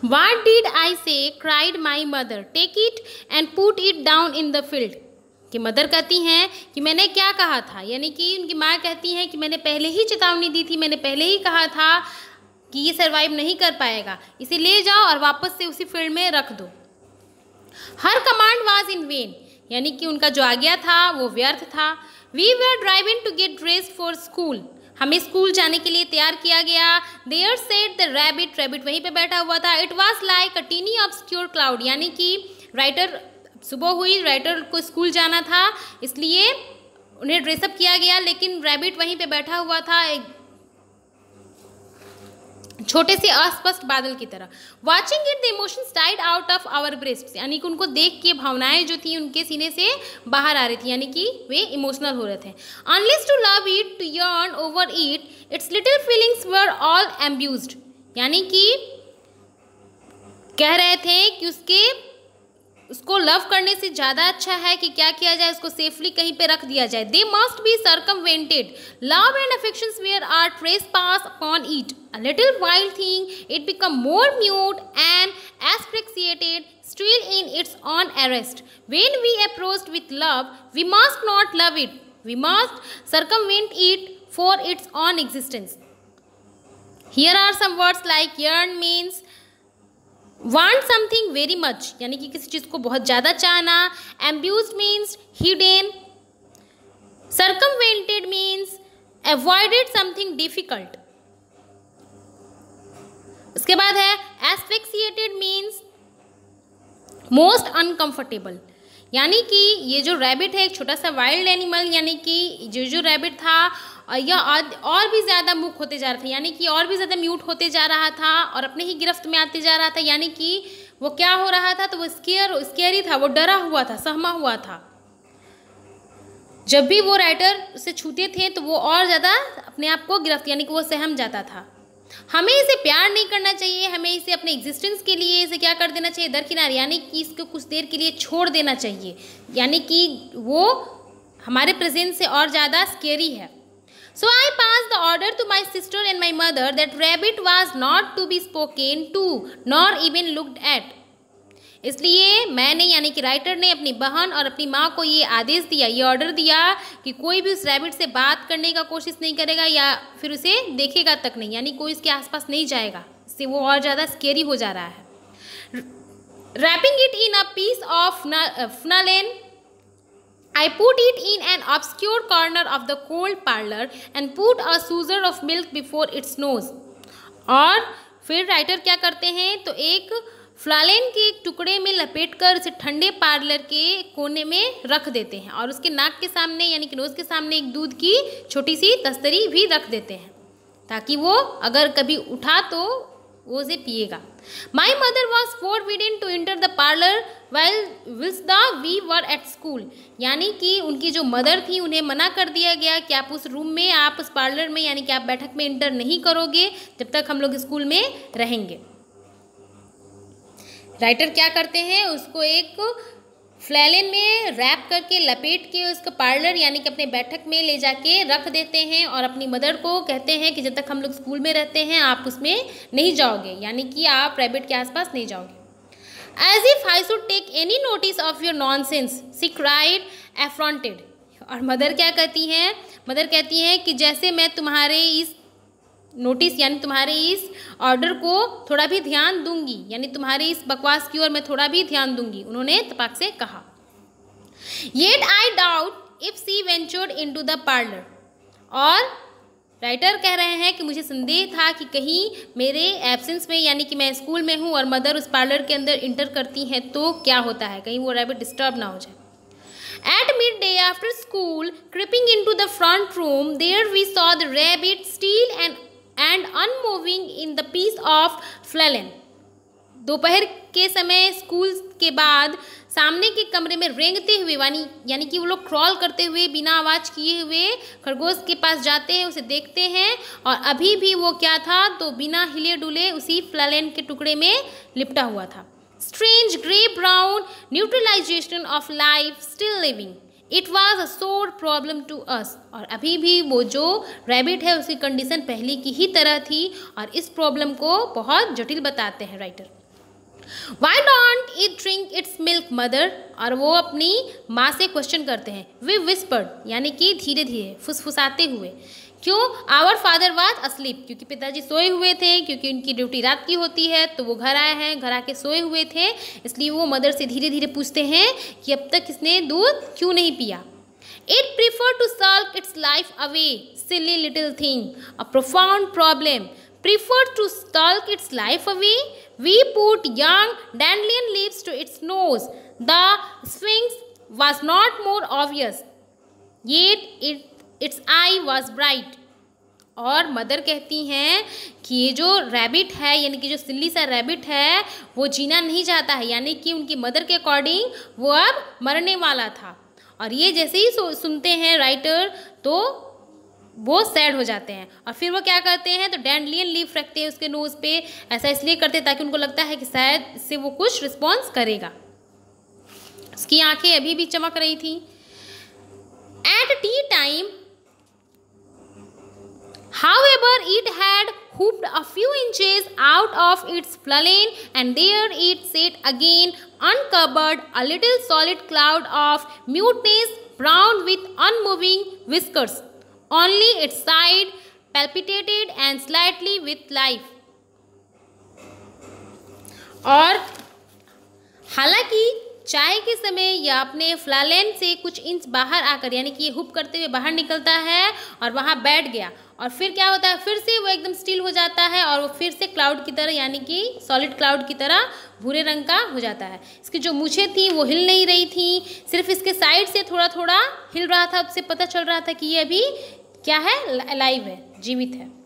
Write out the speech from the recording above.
What did I say? cried my mother. Take it and put it down in the field. कि mother कहती हैं कि मैंने क्या कहा था, यानी कि उनकी माँ कहती हैं कि मैंने पहले ही चेतावनी दी थी, मैंने पहले ही कहा था कि ये सरवाइव नहीं कर पाएगा, इसे ले जाओ और वापस से उसी फील्ड में रख दो। Her command was in vain, यानी कि उनका जो आज्ञा था वो व्यर्थ था। We were driving to get dress for school, हमें स्कूल जाने के लिए तैयार किया गया। There said the rabbit, rabbit वहीं पे बैठा हुआ था। It was like a tiny obscure cloud, यानी कि राइटर, सुबह हुई, राइटर को स्कूल जाना था इसलिए उन्हें ड्रेसअप किया गया, लेकिन रैबिट वहीं पे बैठा हुआ था एक छोटे से अस्पष्ट बादल की तरह। Watching it the emotions died out of our breast, यानी कि उनको देख के भावनाएं जो थी उनके सीने से बाहर आ रही थी, यानी कि वे इमोशनल हो रहे थे। Unless to love it, to yearn over it, it's little feelings were all amused, यानी कि कह रहे थे कि उसको लव करने से ज़्यादा अच्छा है कि क्या किया जाए, उसको सेफली कहीं पे रख दिया जाए। They must be circumvented, love and affections were are trespass upon it, a little wild thing, it become more mute and asphyxiated, still in its own arrest. When we approached with love, we must not love it, we must circumvent it for its own existence. Here are some words like yearn means want something very much, यानी कि किसी चीज़ को बहुत ज़्यादा चाहना। Abused means hidden. Circumvented means avoided something difficult. उसके बाद है asphyxiated means most uncomfortable, यानी कि ये जो रैबिट है एक छोटा सा वाइल्ड एनिमल, यानी कि जो रैबिट था यह और भी ज़्यादा मूक होते जा रहा था, यानी कि और भी ज़्यादा म्यूट होते जा रहा था और अपने ही गिरफ्त में आते जा रहा था, यानी कि वो क्या हो रहा था, तो वो स्केरी था, वो डरा हुआ था, सहमा हुआ था। जब भी वो राइटर उसे छूते थे तो वो और ज़्यादा अपने आप को गिरफ्त, यानी कि वो सहम जाता था। हमें इसे प्यार नहीं करना चाहिए, हमें इसे अपने एग्जिस्टेंस के लिए इसे क्या कर देना चाहिए, दरकिनार, यानी कि इसको कुछ देर के लिए छोड़ देना चाहिए, यानी कि वो हमारे प्रेजेंस से और ज़्यादा स्केरी है। So I passed the order to my sister and my mother that rabbit was not to be spoken to nor even looked at. इसलिए मैंने, यानी कि राइटर ने अपनी बहन और अपनी माँ को ये आदेश दिया, ये ऑर्डर दिया कि कोई भी उस रैबिट से बात करने का कोशिश नहीं करेगा या फिर उसे देखेगा तक नहीं, यानी कोई इसके आसपास नहीं जाएगा, इससे वो और ज़्यादा स्केरी हो जा रहा है। Wrapping it in a piece of flannel, I put it in an obscure corner of the cold parlor and put a saucer of milk before its nose. और फिर राइटर क्या करते हैं, तो एक फ्लालेन के एक टुकड़े में लपेटकर उसे ठंडे पार्लर के कोने में रख देते हैं और उसके नाक के सामने, यानी कि नोज के सामने एक दूध की छोटी सी तस्तरी भी रख देते हैं ताकि वो अगर कभी उठा तो वो उसे पिएगा। My mother was forbidden to enter the parlor whilst we were at school, यानी कि उनकी जो मदर थी उन्हें मना कर दिया गया कि आप उस रूम में, आप उस पार्लर में, यानी कि आप बैठक में इंटर नहीं करोगे जब तक हम लोग स्कूल में रहेंगे। राइटर क्या करते हैं, उसको एक फ्लैलेन में रैप करके लपेट के उसको पार्लर, यानी कि अपने बैठक में ले जाके रख देते हैं और अपनी मदर को कहते हैं कि जब तक हम लोग स्कूल में रहते हैं आप उसमें नहीं जाओगे, यानी कि आप रैबिट के आसपास नहीं जाओगे। As if I should take any notice of your nonsense, she cried, affronted. और मदर क्या कहती हैं, मदर कहती हैं कि जैसे मैं तुम्हारे इस नोटिस, यानी तुम्हारे इस ऑर्डर को थोड़ा भी ध्यान दूंगी, यानी तुम्हारे इस बकवास की ओर मैं थोड़ा भी ध्यान दूंगी, उन्होंने तपाक से कहा। Yet I doubt if she ventured into the parlor. और राइटर कह रहे हैं कि मुझे संदेह था कि कहीं मेरे एब्सेंस में, यानी कि मैं स्कूल में हूँ और मदर उस पार्लर के अंदर इंटर करती हैं तो क्या होता है, कहीं वो रैबिट डिस्टर्ब ना हो जाए। At midday after school, creeping into the front room, there we saw the rabbit still and unmoving in the piece of flannel. दोपहर के समय स्कूल के बाद सामने के कमरे में रेंगते हुए, यानी कि वो लोग क्रॉल करते हुए बिना आवाज़ किए हुए खरगोश के पास जाते हैं, उसे देखते हैं और अभी भी वो क्या था, तो बिना हिले डुले उसी फ्लैलेन के टुकड़े में लिपटा हुआ था। Strange grey brown neutralization of life still living. It was a sore problem to us. और अभी भी वो जो रैबिट है उसकी कंडीशन पहले की ही तरह थी और इस प्रॉब्लम को बहुत जटिल बताते हैं writer. Why don't it drink its milk, mother? और वो अपनी माँ से क्वेश्चन करते हैं। We whispered, यानी कि धीरे धीरे फुसफुसाते हुए। क्यों? आवर फादर वाज अस्लीप, क्योंकि पिताजी सोए हुए थे, क्योंकि उनकी ड्यूटी रात की होती है, तो वो घर आए हैं, घर आके सोए हुए थे, इसलिए वो मदर से धीरे धीरे पूछते हैं कि अब तक इसने दूध क्यों नहीं पिया। It preferred to sulk its life away, silly little thing, a profound problem. Preferred to sulk its life away. We put young dandelion leaves to its nose. The sphinx was not more obvious, yet its eye was bright. और mother कहती हैं कि ये जो rabbit है, यानी कि जो सिल्ली सा रैबिट है, वो जीना नहीं चाहता है, यानी कि उनकी मदर के अकॉर्डिंग वो अब मरने वाला था। और ये जैसे ही सुनते हैं राइटर तो वो सैड हो जाते हैं, और फिर वो क्या करते हैं, तो डैंडलियन लीफ रखते हैं उसके नोज़ पे। ऐसा इसलिए करते हैं ताकि उनको लगता है कि शायद इससे वो कुछ रिस्पॉन्स करेगा। उसकी आंखें अभी भी चमक रही थी। At T time however, it had hooped a few inches out of its flalene, and there it sat again, uncovered, a little solid cloud of muteness, brown with unmoving whiskers. Only its side palpitated and slightly with life. और हालांकि चाय के समय यह अपने फ्लालेन से कुछ inch बाहर आकर, यानी कि ये हुप करते हुए बाहर निकलता है और वहाँ बैठ गया, और फिर क्या होता है, फिर से वो एकदम स्टिल हो जाता है और वो फिर से क्लाउड की तरह, यानी कि सॉलिड क्लाउड की तरह भूरे रंग का हो जाता है। इसकी जो मूछें थी वो हिल नहीं रही थी, सिर्फ इसके साइड से थोड़ा थोड़ा हिल रहा था, उससे पता चल रहा था कि ये अभी क्या है, लाइव है, जीवित है।